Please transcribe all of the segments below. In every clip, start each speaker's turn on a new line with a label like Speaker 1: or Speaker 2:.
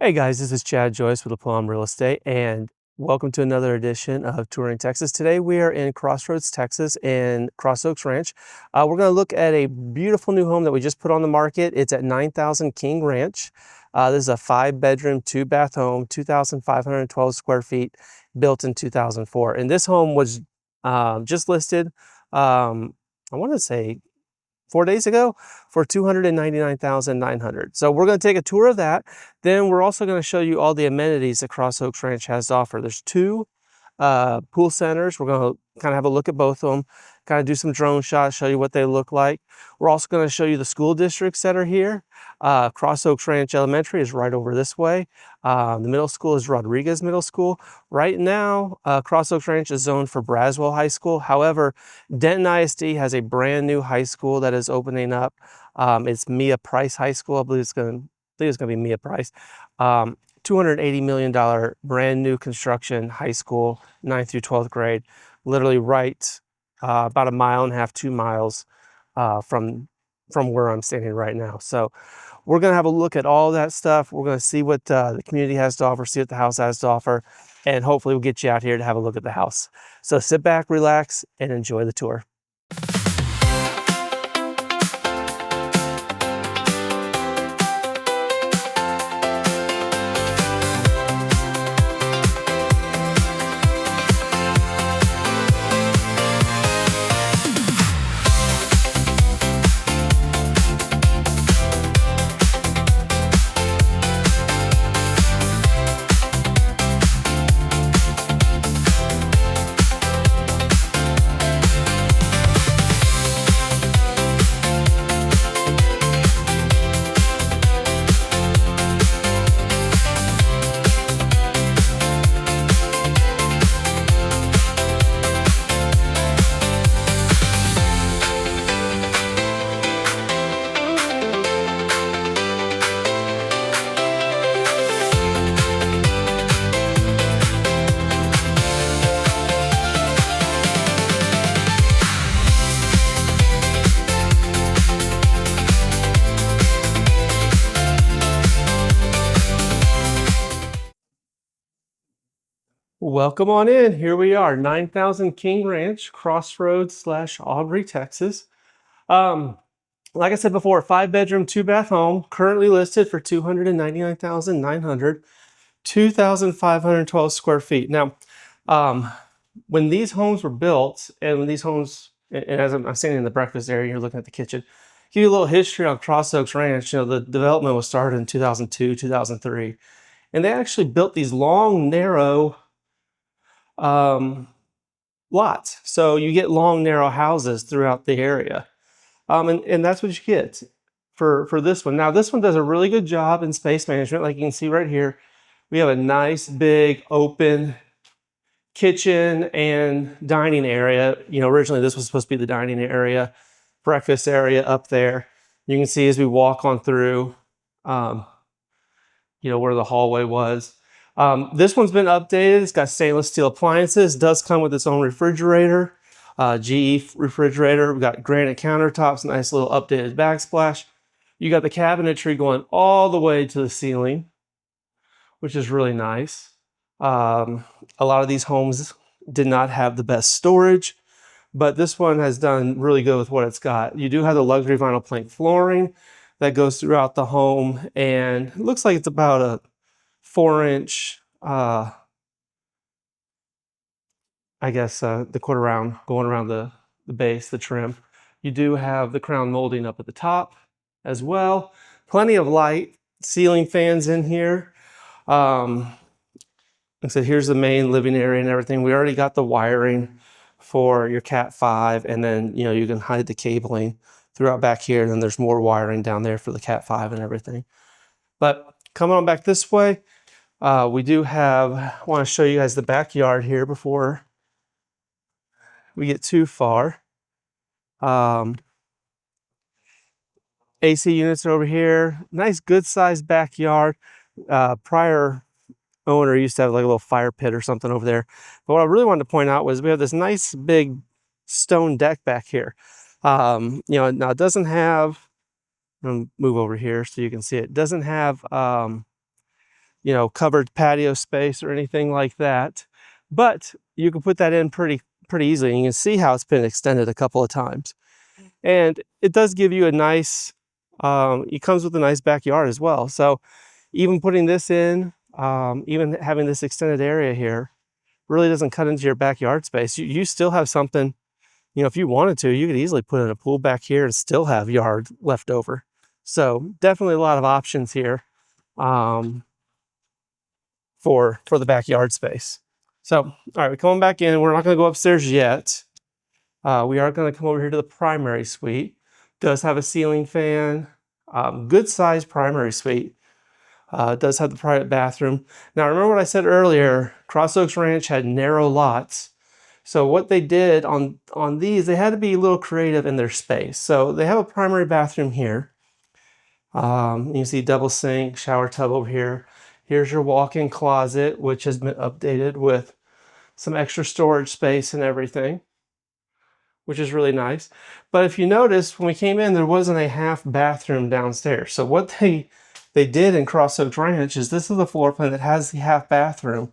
Speaker 1: Hey guys, this is Chad Joyce with Plum Real Estate, and welcome to another edition of Touring Texas. Today we are in Crossroads, Texas, in Cross Oaks Ranch. We're going to look at a beautiful new home that we just put on the market. It's at 9,000 King Ranch. This is a 5-bedroom, 2-bath home, 2,512 square feet, built in 2004. And this home was just listed, I want to say 4 days ago for $299,900. So we're going to take a tour of that. Then we're also going to show you all the amenities that Cross Oaks Ranch has to offer. There's two pool centers. We're going to kind of have a look at both of them, kind of do some drone shots, show you what they look like. We're also going to show you the school districts that are here. Cross Oaks Ranch Elementary is right over this way. The middle school is Rodriguez Middle School. Right now, Cross Oaks Ranch is zoned for Braswell High School. However, Denton ISD has a brand new high school that is opening up. It's Mia Price High School. I believe it's going to be Mia Price. $280 million brand new construction high school, 9th through 12th grade, literally right about 1.5 miles, 2 miles from where I'm standing right now. So we're going to have a look at all that stuff. We're going to see what the community has to offer, see what the house has to offer, and hopefully we'll get you out here to have a look at the house. So sit back, relax, and enjoy the tour. Welcome on in. Here we are, 9,000 King Ranch, Crossroads / Aubrey, Texas. Like I said before, 5-bedroom, 2-bath home, currently listed for $299,900, 2,512 square feet. Now, when these homes were built, and when these homes, and as I'm standing in the breakfast area, you're looking at the kitchen, give you a little history on Cross Oaks Ranch. You know, the development was started in 2002, 2003, and they actually built these long, narrow lots. So you get long, narrow houses throughout the area. And that's what you get for this one. Now, this one does a really good job in space management. Like you can see right here, we have a nice, big, open kitchen and dining area. You know, originally this was supposed to be the dining area, breakfast area up there. You can see as we walk on through, you know, where the hallway was. This one's been updated. It's got stainless steel appliances. It does come with its own refrigerator, GE refrigerator. We've got granite countertops, nice little updated backsplash. You got the cabinetry going all the way to the ceiling, which is really nice. A lot of these homes did not have the best storage, but this one has done really good with what it's got. You do have the luxury vinyl plank flooring that goes throughout the home, and it looks like it's about a 4-inch, I guess, the quarter round going around the base, the trim. You do have the crown molding up at the top as well. Plenty of light, ceiling fans in here. Like I said, here's the main living area and everything. We already got the wiring for your Cat 5, and then, you know, you can hide the cabling throughout back here, and then there's more wiring down there for the Cat 5 and everything. But coming on back this way, we do have, I want to show you guys the backyard here before we get too far. AC units are over here. Nice, good sized backyard. Prior owner used to have like a little fire pit or something over there. But what I really wanted to point out was we have this nice big stone deck back here. You know, now it doesn't have, I'm gonna move over here so you can see it. It doesn't have covered patio space or anything like that. But you can put that in pretty easily, and you can see how it's been extended a couple of times. And it does give you a nice, it comes with a nice backyard as well. So even putting this in, even having this extended area here, really doesn't cut into your backyard space. You still have something, if you wanted to, you could easily put in a pool back here and still have yard left over. So definitely a lot of options here for the backyard space. So, all right, we're coming back in. We're not going to go upstairs yet. We are going to come over here to the primary suite. Does have a ceiling fan, good size primary suite. Does have the private bathroom. Now, remember what I said earlier, Cross Oaks Ranch had narrow lots. So what they did on these, they had to be a little creative in their space. So they have a primary bathroom here. You can see double sink, shower tub over here. Here's your walk-in closet, which has been updated with some extra storage space and everything, which is really nice. But if you notice, when we came in, there wasn't a half bathroom downstairs. So what they did in Cross Oaks Ranch is this is the floor plan that has the half bathroom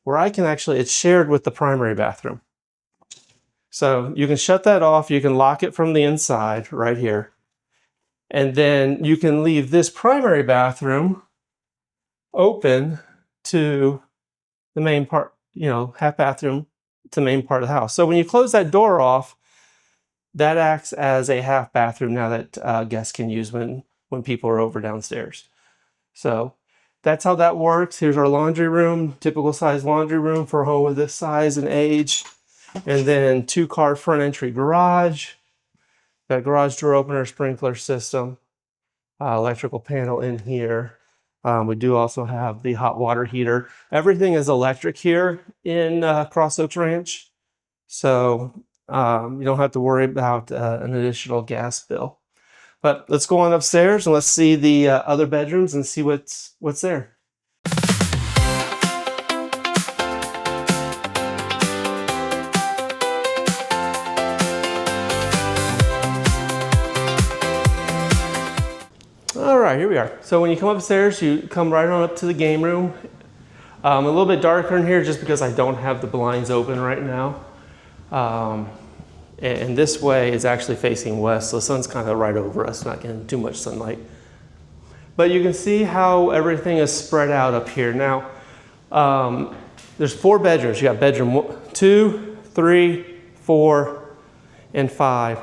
Speaker 1: where I can actually, it's shared with the primary bathroom. So you can shut that off. You can lock it from the inside right here. And then you can leave this primary bathroom open to the main part, half bathroom to the main part of the house. So when you close that door off, that acts as a half bathroom now that guests can use when people are over downstairs. So that's how that works. Here's our laundry room, typical size laundry room for a home of this size and age. And then 2-car front entry garage. Got garage door opener, sprinkler system, electrical panel in here. We do also have the hot water heater. Everything is electric here in Cross Oaks Ranch. So you don't have to worry about an additional gas bill. But let's go on upstairs and let's see the other bedrooms and see what's there. All right, here we are. So when you come upstairs, you come right on up to the game room. A little bit darker in here just because I don't have the blinds open right now. And this way is actually facing west, so the sun's kind of right over us, not getting too much sunlight. But you can see how everything is spread out up here. Now, there's 4 bedrooms. You got bedroom 2, 3, 4, and 5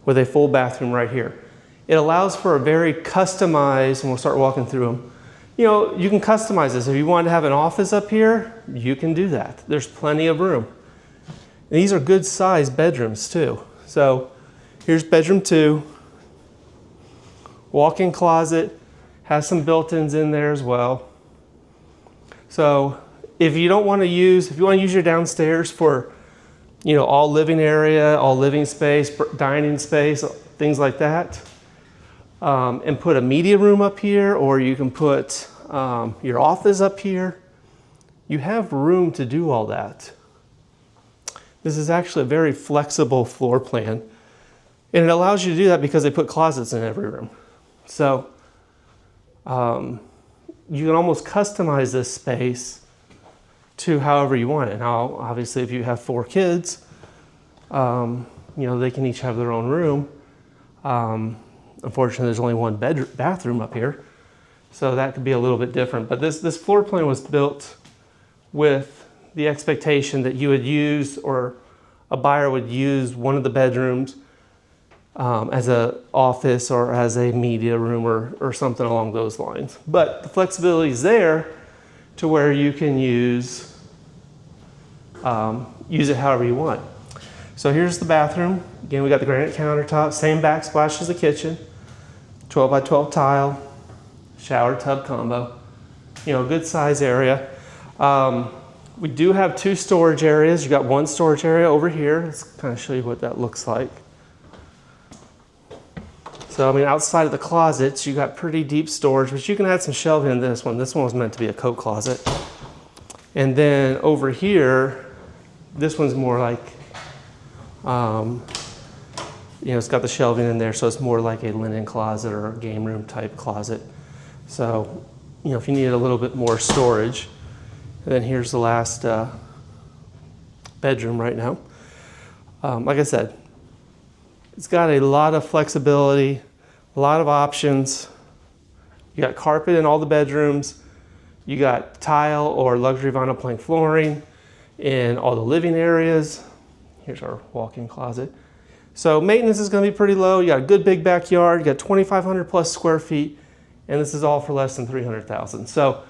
Speaker 1: with a full bathroom right here. It allows for a very customized, and we'll start walking through them. You can customize this. If you want to have an office up here, you can do that. There's plenty of room. And these are good sized bedrooms too. So here's bedroom 2. Walk-in closet, has some built-ins in there as well. So if you want to use your downstairs for, all living area, all living space, dining space, things like that, and put a media room up here, or you can put your office up here, you have room to do all that. This is actually a very flexible floor plan, and it allows you to do that because they put closets in every room. So you can almost customize this space to however you want it. Now, obviously, if you have 4 kids, they can each have their own room. Unfortunately, there's only 1 bathroom up here, so that could be a little bit different. But this floor plan was built with the expectation that you would use, or a buyer would use, one of the bedrooms as an office or as a media room or something along those lines. But the flexibility is there to where you can use it however you want. So here's the bathroom. Again, we got the granite countertop, same backsplash as the kitchen, 12 by 12 tile, shower tub combo. Good size area. We do have 2 storage areas. You got 1 storage area over here. Let's kind of show you what that looks like. So, outside of the closets, you got pretty deep storage, but you can add some shelving in this one. This one was meant to be a coat closet. And then over here, this one's more like, it's got the shelving in there, so it's more like a linen closet or a game room type closet. So if you needed a little bit more storage. And then here's the last bedroom right now. Like I said, it's got a lot of flexibility, a lot of options. You got carpet in all the bedrooms. You got tile or luxury vinyl plank flooring in all the living areas. Here's our walk-in closet. So maintenance is going to be pretty low. You got a good big backyard. You got 2,500 plus square feet, and this is all for less than $300,000. So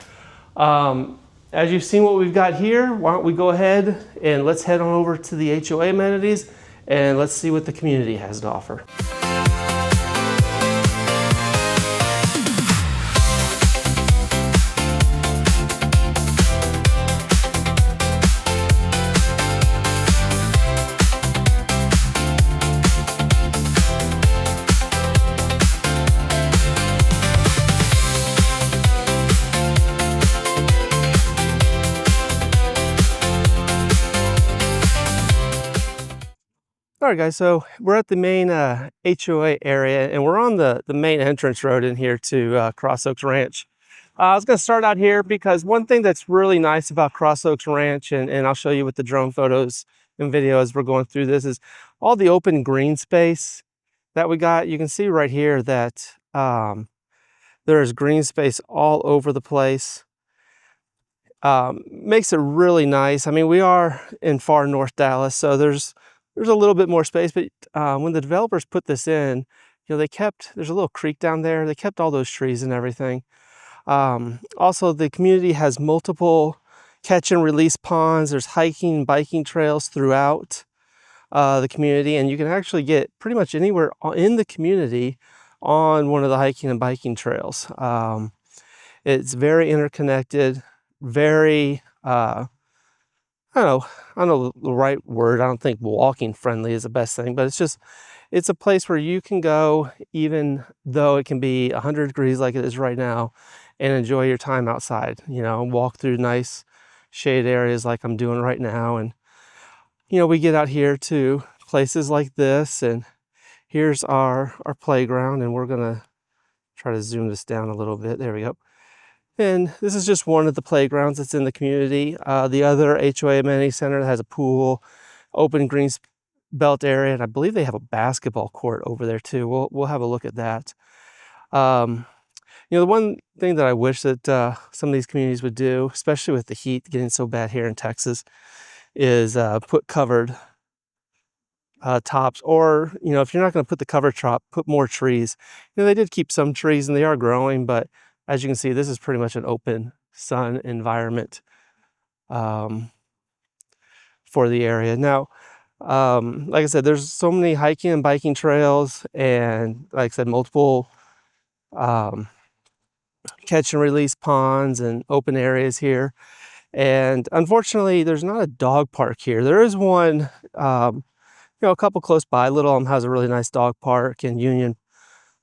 Speaker 1: as you've seen what we've got here, why don't we go ahead and let's head on over to the HOA amenities and let's see what the community has to offer. All right, guys, so we're at the main HOA area, and we're on the main entrance road in here to Cross Oaks Ranch. I was going to start out here because one thing that's really nice about Cross Oaks Ranch, and I'll show you with the drone photos and video as we're going through this, is all the open green space that we got. You can see right here that there is green space all over the place. Makes it really nice. I mean, we are in far north Dallas, so there's a little bit more space, but when the developers put this in, there's a little creek down there. They kept all those trees and everything. Also, the community has multiple catch and release ponds. There's hiking and biking trails throughout the community, and you can actually get pretty much anywhere in the community on one of the hiking and biking trails. It's very interconnected, very, I don't know the right word. I don't think walking friendly is the best thing, but it's a place where you can go even though it can be 100 degrees like it is right now and enjoy your time outside, walk through nice shade areas like I'm doing right now. And, we get out here to places like this, and here's our playground, and we're going to try to zoom this down a little bit. There we go. And this is just one of the playgrounds that's in the community. The other HOA Amenity Center has a pool, open green belt area, and I believe they have a basketball court over there too. We'll have a look at that. The one thing that I wish that some of these communities would do, especially with the heat getting so bad here in Texas, is put covered tops, or if you're not going to put the cover top, put more trees. They did keep some trees and they are growing, but as you can see, this is pretty much an open sun environment for the area. Now, like I said, there's so many hiking and biking trails, and like I said, multiple catch and release ponds and open areas here. And unfortunately, there's not a dog park here. There is one, a couple close by. Little Elm has a really nice dog park, and Union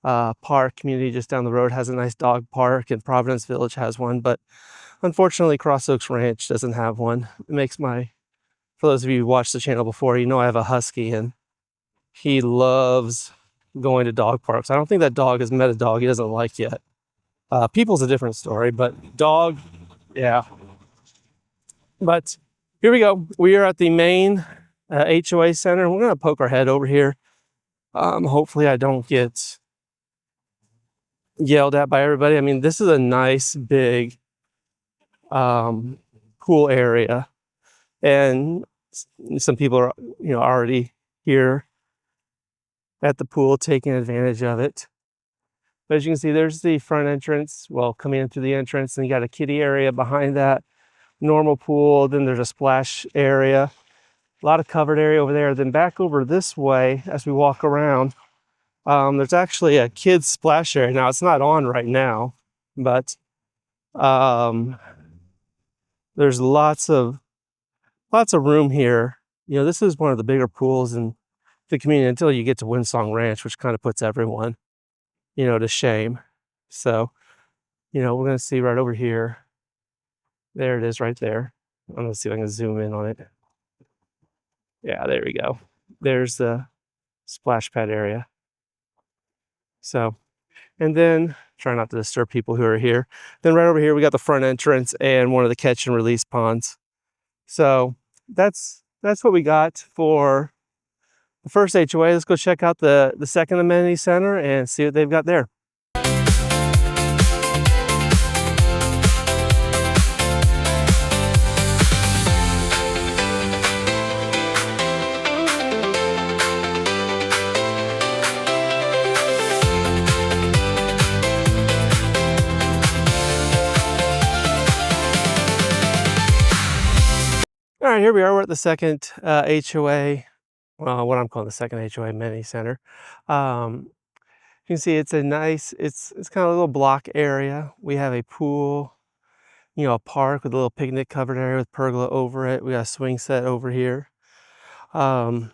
Speaker 1: Park community just down the road has a nice dog park, and Providence Village has one, but unfortunately Cross Oaks Ranch doesn't have one. For those of you who watched the channel before, I have a husky, and he loves going to dog parks. I don't think that dog has met a dog he doesn't like yet. People's a different story, but dog, yeah. But here we go. We are at the main HOA center. We're going to poke our head over here. Hopefully I don't get yelled at by everybody. I mean, this is a nice big pool area, and some people are already here at the pool taking advantage of it. But as you can see, there's the front entrance, coming in through the entrance, and you got a kiddie area behind that, normal pool. Then there's a splash area, a lot of covered area over there. Then back over this way as we walk around, there's actually a kids splash area. Now it's not on right now, but there's lots of room here. This is one of the bigger pools in the community until you get to Windsong Ranch, which kind of puts everyone, to shame. So, we're going to see right over here. There it is right there. I'm going to see if I can zoom in on it. Yeah, there we go. There's the splash pad area. So And then, try not to disturb people who are here. Then right over here, we got the front entrance and one of the catch and release ponds. So that's what we got for the first HOA. Let's go check out the second amenity center and see what they've got there. All right, here we are. We're at the second HOA, well, what I'm calling the second HOA Amenity Center. You can see it's a nice, it's kind of a little block area. We have a pool, you know, a park with a little picnic covered area with pergola over it. We got a swing set over here. Like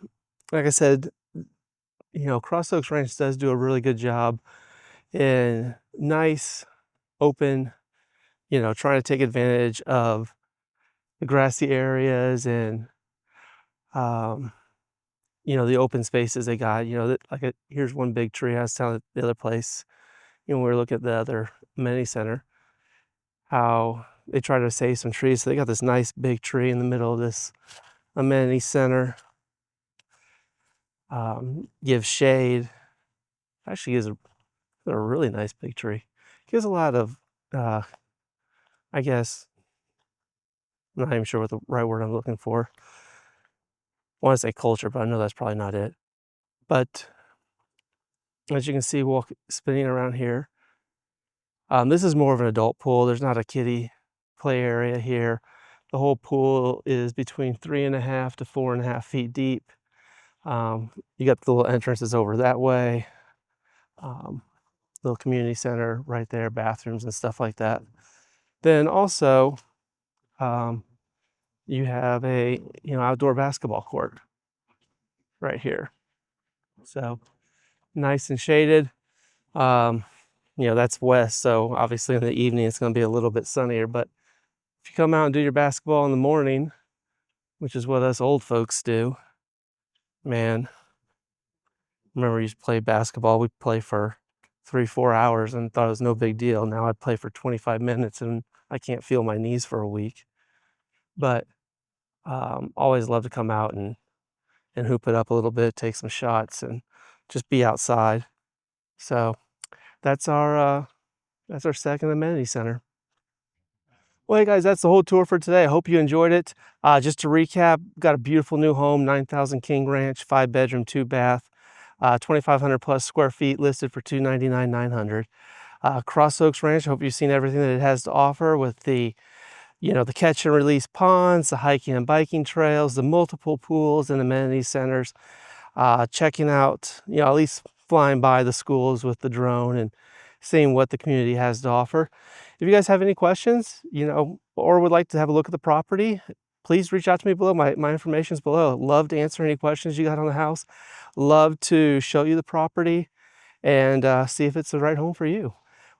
Speaker 1: I said, you know, Cross Oaks Ranch does do a really good job in nice, open, you know, trying to take advantage of the grassy areas and you know, the open spaces they got. You know, here's one big tree. I was telling the other place, you know, when we were looking at the other amenity center, how they try to save some trees. So they got this nice big tree in the middle of this amenity center. Gives shade. Actually gives a really nice big tree. Gives a lot of, I guess, I'm not even sure what the right word I'm looking for. I want to say culture, but I know that's probably not it. But as you can see, spinning around here, this is more of an adult pool. There's not a kiddie play area here. The whole pool is between 3.5 to 4.5 feet deep. You got the little entrances over that way. Little community center right there, bathrooms and stuff like that. Then also, you have a, you know, outdoor basketball court right here. So nice and shaded. You know, that's west, so obviously in the evening it's going to be a little bit sunnier, but if you come out and do your basketball in the morning, which is what us old folks do, man, remember we used to play basketball, we'd play for 3-4 hours and thought it was no big deal. Now I'd play for 25 minutes and I can't feel my knees for a week. But always love to come out and hoop it up a little bit, take some shots and just be outside. So that's our second amenity center. Well, hey guys, that's the whole tour for today. I hope you enjoyed it. Just to recap, got a beautiful new home, 9,000 King Ranch, 5-bedroom, 2-bath, 2,500 plus square feet, listed for $299,900. Cross Oaks Ranch, I hope you've seen everything that it has to offer with the, you know, the catch and release ponds, the hiking and biking trails, the multiple pools and amenity centers. Checking out, you know, at least flying by the schools with the drone and seeing what the community has to offer. If you guys have any questions, you know, or would like to have a look at the property, please reach out to me below. My information is below. Love to answer any questions you got on the house. Love to show you the property and see if it's the right home for you.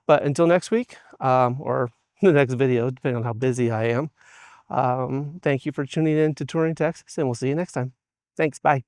Speaker 1: But until next week, or the next video, depending on how busy I am, thank you for tuning in to Touring Texas, and we'll see you next time. Thanks. Bye.